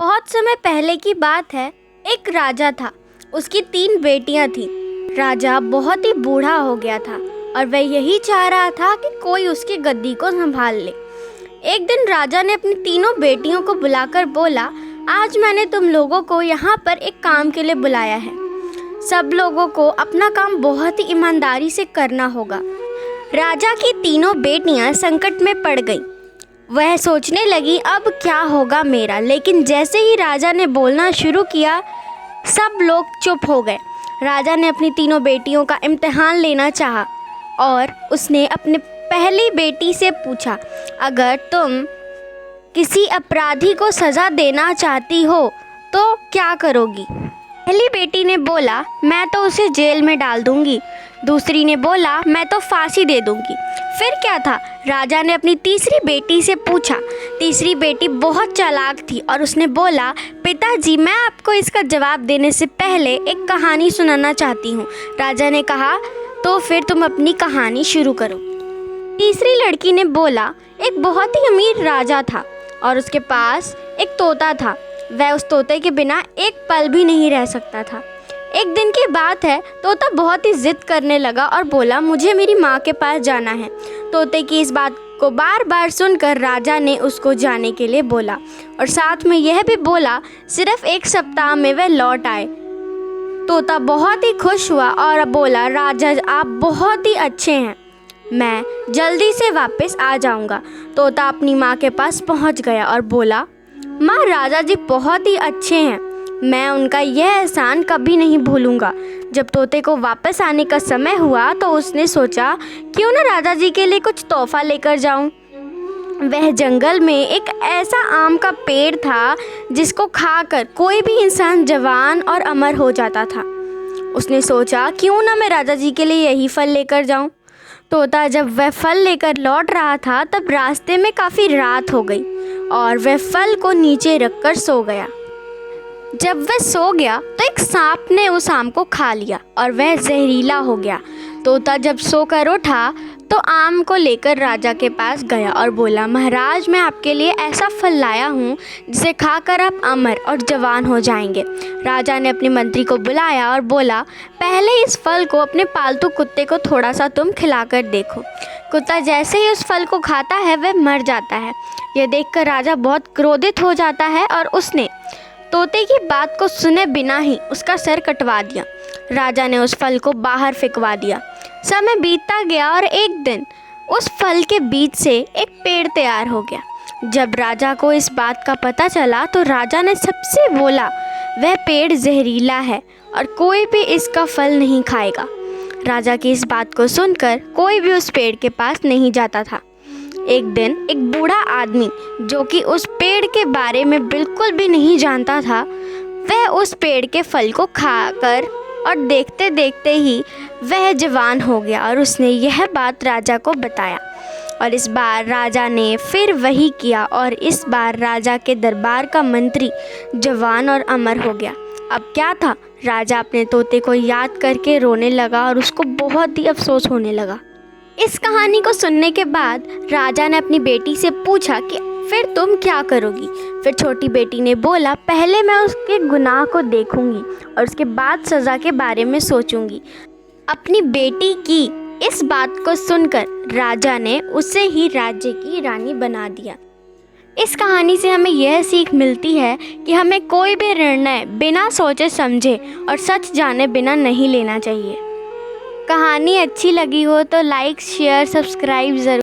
बहुत समय पहले की बात है। एक राजा था। उसकी 3 बेटियां थीं। राजा बहुत ही बूढ़ा हो गया था और वह यही चाह रहा था कि कोई उसकी गद्दी को संभाल ले। एक दिन राजा ने अपनी तीनों बेटियों को बुलाकर बोला, आज मैंने तुम लोगों को यहाँ पर एक काम के लिए बुलाया है। सब लोगों को अपना काम बहुत ही ईमानदारी से करना होगा। राजा की तीनों बेटियां संकट में पड़ गईं। वह सोचने लगी, अब क्या होगा मेरा। लेकिन जैसे ही राजा ने बोलना शुरू किया, सब लोग चुप हो गए। राजा ने अपनी तीनों बेटियों का इम्तिहान लेना चाहा और उसने अपने पहली बेटी से पूछा, अगर तुम किसी अपराधी को सज़ा देना चाहती हो तो क्या करोगी? पहली बेटी ने बोला, मैं तो उसे जेल में डाल दूंगी। दूसरी ने बोला, मैं तो फांसी दे दूंगी। फिर क्या था? राजा ने अपनी तीसरी बेटी से पूछा। तीसरी बेटी बहुत चालाक थी और उसने बोला, पिताजी, मैं आपको इसका जवाब देने से पहले एक कहानी सुनाना चाहती हूँ। राजा ने कहा, तो फिर तुम अपनी कहानी शुरू करो। तीसरी लड़की ने बोला, एक बहुत ही अमीर राजा था और उसके पास एक तोता था। वह उस तोते के बिना एक पल भी नहीं रह सकता था। एक दिन की बात है, तोता बहुत ही जिद करने लगा और बोला, मुझे मेरी माँ के पास जाना है। तोते की इस बात को बार बार सुनकर राजा ने उसको जाने के लिए बोला और साथ में यह भी बोला, सिर्फ 1 सप्ताह में वह लौट आए। तोता बहुत ही खुश हुआ और बोला, राजा आप बहुत ही अच्छे हैं, मैं जल्दी से वापस आ जाऊंगा। तोता अपनी माँ के पास पहुँच गया और बोला, माँ, राजा जी बहुत ही अच्छे हैं, मैं उनका यह एहसान कभी नहीं भूलूंगा। जब तोते को वापस आने का समय हुआ तो उसने सोचा, क्यों ना राजा जी के लिए कुछ तोहफा लेकर जाऊं। वह जंगल में एक ऐसा आम का पेड़ था जिसको खाकर कोई भी इंसान जवान और अमर हो जाता था। उसने सोचा, क्यों ना मैं राजा जी के लिए यही फल लेकर जाऊं। तोता जब वह फल लेकर लौट रहा था तब रास्ते में काफ़ी रात हो गई और वह फल को नीचे रखकर सो गया। जब वह सो गया तो एक सांप ने उस आम को खा लिया और वह जहरीला हो गया। तोता जब सोकर उठा तो आम को लेकर राजा के पास गया और बोला, महाराज, मैं आपके लिए ऐसा फल लाया हूँ जिसे खाकर आप अमर और जवान हो जाएंगे। राजा ने अपने मंत्री को बुलाया और बोला, पहले इस फल को अपने पालतू कुत्ते को थोड़ा सा तुम खिलाकर देखो। कुत्ता जैसे ही उस फल को खाता है वह मर जाता है। यह देखकर राजा बहुत क्रोधित हो जाता है और उसने तोते की बात को सुने बिना ही उसका सर कटवा दिया। राजा ने उस फल को बाहर फेंकवा दिया। समय बीतता गया और एक दिन उस फल के बीज से एक पेड़ तैयार हो गया। जब राजा को इस बात का पता चला तो राजा ने सबसे बोला, वह पेड़ जहरीला है और कोई भी इसका फल नहीं खाएगा। राजा की इस बात को सुनकर कोई भी उस पेड़ के पास नहीं जाता था। एक दिन एक बूढ़ा आदमी जो कि उस पेड़ के बारे में बिल्कुल भी नहीं जानता था, वह उस पेड़ के फल को खाकर और देखते देखते ही वह जवान हो गया और उसने यह बात राजा को बताया। और इस बार राजा ने फिर वही किया और इस बार राजा के दरबार का मंत्री जवान और अमर हो गया। अब क्या था? राजा अपने तोते को याद करके रोने लगा और उसको बहुत ही अफसोस होने लगा। इस कहानी को सुनने के बाद राजा ने अपनी बेटी से पूछा कि फिर तुम क्या करोगी? फिर छोटी बेटी ने बोला, पहले मैं उसके गुनाह को देखूंगी और उसके बाद सज़ा के बारे में सोचूंगी। अपनी बेटी की इस बात को सुनकर राजा ने उसे ही राज्य की रानी बना दिया। इस कहानी से हमें यह सीख मिलती है कि हमें कोई भी निर्णय बिना सोचे समझे और सच जाने बिना नहीं लेना चाहिए। कहानी अच्छी लगी हो तो लाइक, शेयर, सब्सक्राइब ज़रूर।